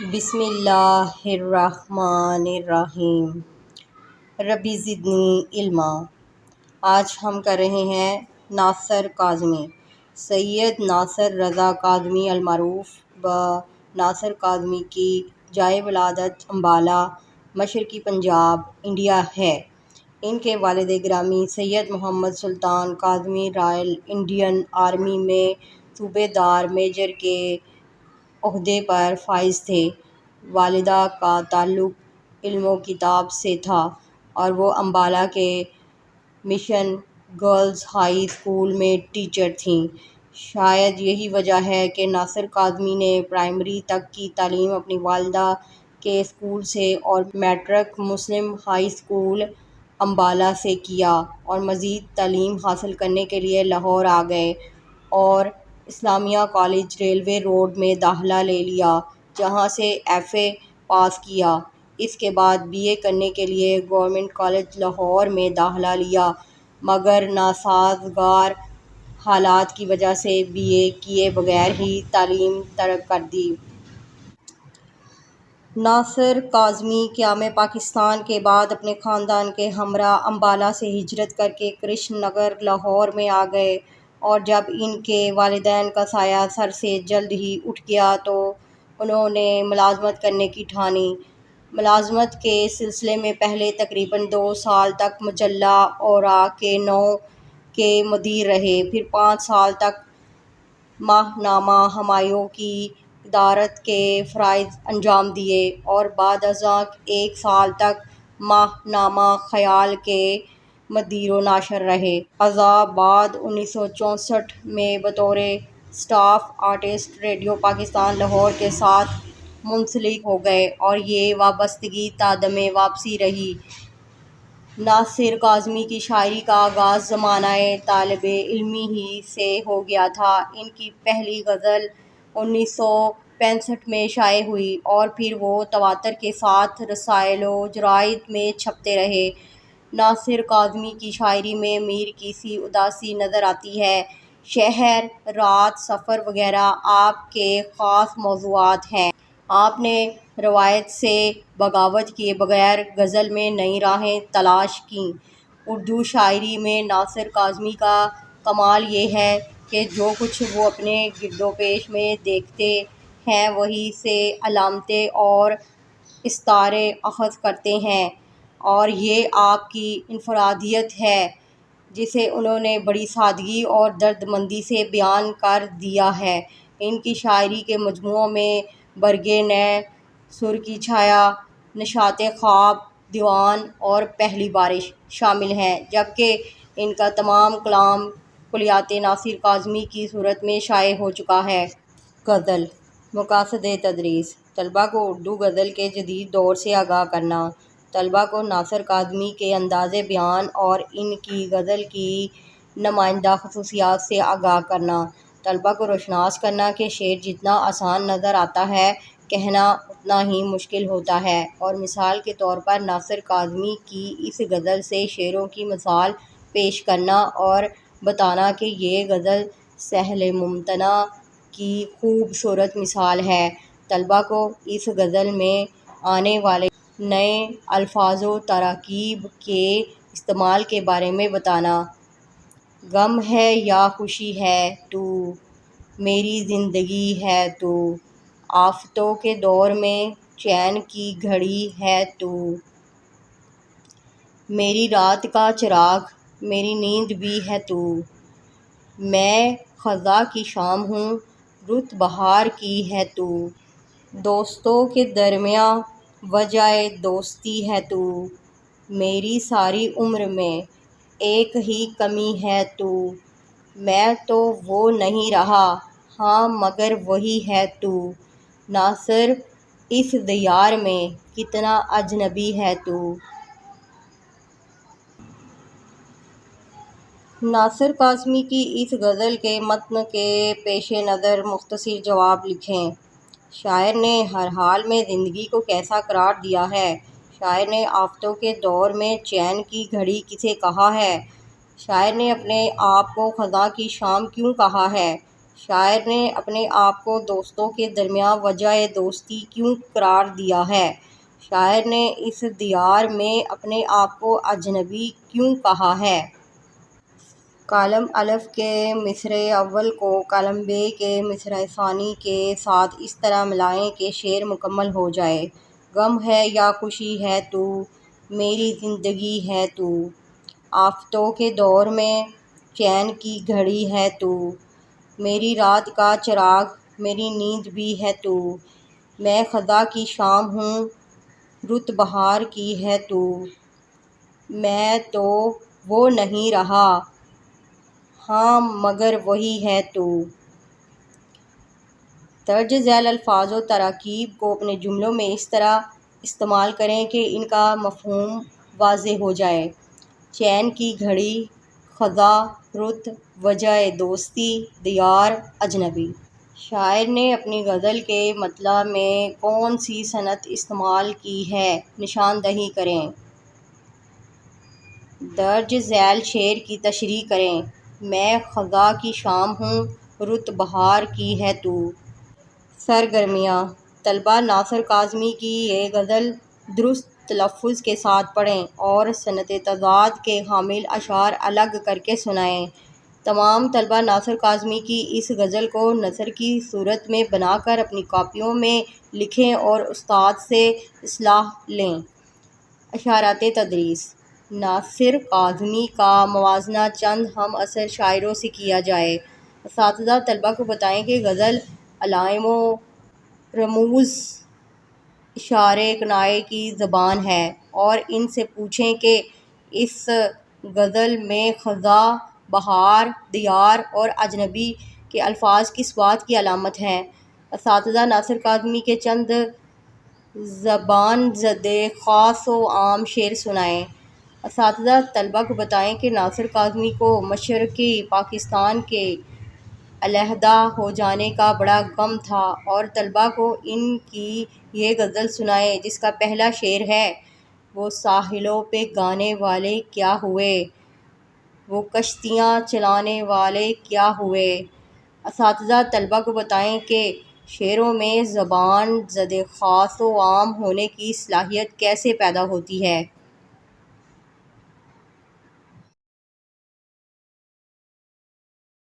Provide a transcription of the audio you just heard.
بسم اللہ الرحمن الرحیم۔ ربی زدنی علما۔ آج ہم کر رہے ہیں ناصر کاظمی، سید ناصر رضا کاظمی المعروف ب ناصر کاظمی کی جائے ولادت امبالہ، مشرقی پنجاب، انڈیا ہے۔ ان کے والد گرامی سید محمد سلطان کاظمی رائل انڈین آرمی میں صوبے دار میجر کے عہدے پر فائز تھے۔ والدہ کا تعلق علم و کتاب سے تھا اور وہ امبالہ کے مشن گرلز ہائی اسکول میں ٹیچر تھیں۔ شاید یہی وجہ ہے کہ ناصر کاظمی نے پرائمری تک کی تعلیم اپنی والدہ کے اسکول سے اور میٹرک مسلم ہائی اسکول امبالہ سے کیا اور مزید تعلیم حاصل کرنے کے لیے لاہور آ گئے اور اسلامیہ کالج ریلوے روڈ میں داخلہ لے لیا، جہاں سے ایف اے پاس کیا۔ اس کے بعد بی اے کرنے کے لیے گورنمنٹ کالج لاہور میں داخلہ لیا، مگر ناسازگار حالات کی وجہ سے بی اے کیے بغیر ہی تعلیم ترک کر دی۔ ناصر کاظمی قیام پاکستان کے بعد اپنے خاندان کے ہمراہ امبالہ سے ہجرت کرکے کرشن نگر لاہور میں آ گئے، اور جب ان کے والدین کا سایہ سر سے جلد ہی اٹھ گیا تو انہوں نے ملازمت کرنے کی ٹھانی۔ ملازمت کے سلسلے میں پہلے تقریباً 2 سال تک مجلہ اوراق نو کے مدیر رہے، پھر 5 سال تک ماہنامہ ہمایوں کی ادارت کے فرائض انجام دیے اور بعد ازاں 1 سال تک ماہنامہ خیال کے مدیر و ناشر رہے۔ ازاں بعد 1964 میں بطور staff artist radio Pakistan Lahore کے ساتھ منسلک ہو گئے اور یہ وابستگی تا دم واپسی رہی۔ ناصر کاظمی کی شاعری کا آغاز زمانہ طالب علمی ہی سے ہو گیا تھا۔ ان کی پہلی غزل 1965 میں شائع ہوئی اور پھر وہ تواتر کے ساتھ رسائل و جرائد میں چھپتے رہے۔ ناصر کاظمی کی شاعری میں میر کی سی اداسی نظر آتی ہے۔ شہر، رات، سفر وغیرہ آپ کے خاص موضوعات ہیں۔ آپ نے روایت سے بغاوت کیے بغیر غزل میں نئی راہیں تلاش کیں۔ اردو شاعری میں ناصر کاظمی کا کمال یہ ہے کہ جو کچھ وہ اپنے گرد و پیش میں دیکھتے ہیں وہیں سے علامتیں اور استعارے اخذ کرتے ہیں، اور یہ آپ کی انفرادیت ہے جسے انہوں نے بڑی سادگی اور دردمندی سے بیان کر دیا ہے۔ ان کی شاعری کے مجموعوں میں برگ نے، سر کی چھایا، نشاط خواب، دیوان اور پہلی بارش شامل ہیں، جبکہ ان کا تمام کلام کلیات ناصر کاظمی کی صورت میں شائع ہو چکا ہے۔ غزل مقاصد تدریس: طلباء کو اردو غزل کے جدید دور سے آگاہ کرنا، طلباء کو ناصر کاظمی کے انداز بیان اور ان کی غزل کی نمائندہ خصوصیات سے آگاہ کرنا، طلباء کو روشناس کرنا کہ شعر جتنا آسان نظر آتا ہے کہنا اتنا ہی مشکل ہوتا ہے، اور مثال کے طور پر ناصر کاظمی کی اس غزل سے شعروں کی مثال پیش کرنا اور بتانا کہ یہ غزل سہل ممتنع کی خوبصورت مثال ہے۔ طلباء کو اس غزل میں آنے والے نئے الفاظ و تراکیب کے استعمال کے بارے میں بتانا۔ غم ہے یا خوشی ہے تو، میری زندگی ہے تو، آفتوں کے دور میں چین کی گھڑی ہے تو، میری رات کا چراغ، میری نیند بھی ہے تو، میں خزاں کی شام ہوں، رت بہار کی ہے تو، دوستوں کے درمیاں وجہ دوستی ہے تو، میری ساری عمر میں ایک ہی کمی ہے تو، میں تو وہ نہیں رہا ہاں مگر وہی ہے تو، ناصر اس دیار میں کتنا اجنبی ہے تو۔ ناصر کاظمی کی اس غزل کے متن کے پیش نظر مختصر جواب لکھیں۔ شاعر نے ہر حال میں زندگی کو کیسا قرار دیا ہے؟ شاعر نے آفتوں کے دور میں چین کی گھڑی کسے کہا ہے؟ شاعر نے اپنے آپ کو خزاں کی شام کیوں کہا ہے؟ شاعر نے اپنے آپ کو دوستوں کے درمیان وجہ دوستی کیوں قرار دیا ہے؟ شاعر نے اس دیار میں اپنے آپ کو اجنبی کیوں کہا ہے؟ کالم الف کے مصرع اول کو کالم ب کے مصرع ثانی کے ساتھ اس طرح ملائیں کہ شعر مکمل ہو جائے۔ غم ہے یا خوشی ہے تو، میری زندگی ہے تو، آفتوں کے دور میں چین کی گھڑی ہے تو، میری رات کا چراغ میری نیند بھی ہے تو، میں خزاں کی شام ہوں رت بہار کی ہے تو، میں تو وہ نہیں رہا ہاں مگر وہی ہے تو۔ درج ذیل الفاظ و تراکیب کو اپنے جملوں میں اس طرح استعمال کریں کہ ان کا مفہوم واضح ہو جائے۔ چین کی گھڑی، خزاں، رت، وجہ دوستی، دیار، اجنبی۔ شاعر نے اپنی غزل کے مطلع میں کون سی صنعت استعمال کی ہے؟ نشاندہی کریں۔ درج ذیل شعر کی تشریح کریں۔ میں خزاں کی شام ہوں رت بہار کی ہے تو۔ سرگرمیاں: طلبہ ناصر کاظمی کی یہ غزل درست تلفظ کے ساتھ پڑھیں اور صنعت تضاد کے حامل اشعار الگ کر کے سنائیں۔ تمام طلبہ ناصر کاظمی کی اس غزل کو نثر کی صورت میں بنا کر اپنی کاپیوں میں لکھیں اور استاد سے اصلاح لیں۔ اشارات تدریس: ناصر کاظمی کا موازنہ چند ہم عصر شاعروں سے کیا جائے۔ اساتذہ طلبہ کو بتائیں کہ غزل علائم و رموز، اشارے کنایے کی زبان ہے اور ان سے پوچھیں کہ اس غزل میں خزاں، بہار، دیار اور اجنبی کے الفاظ کس بات کی علامت ہیں۔ اساتذہ ناصر کاظمی کے چند زبان زدہ خاص و عام شعر سنائیں۔ اساتذہ طلبہ کو بتائیں کہ ناصر کاظمی کو مشرقی پاکستان کے علیحدہ ہو جانے کا بڑا غم تھا اور طلبہ کو ان کی یہ غزل سنائیں جس کا پہلا شعر ہے: وہ ساحلوں پہ گانے والے کیا ہوئے، وہ کشتیاں چلانے والے کیا ہوئے۔ اساتذہ طلبہ کو بتائیں کہ شعروں میں زبان زدہ خاص و عام ہونے کی صلاحیت کیسے پیدا ہوتی ہے۔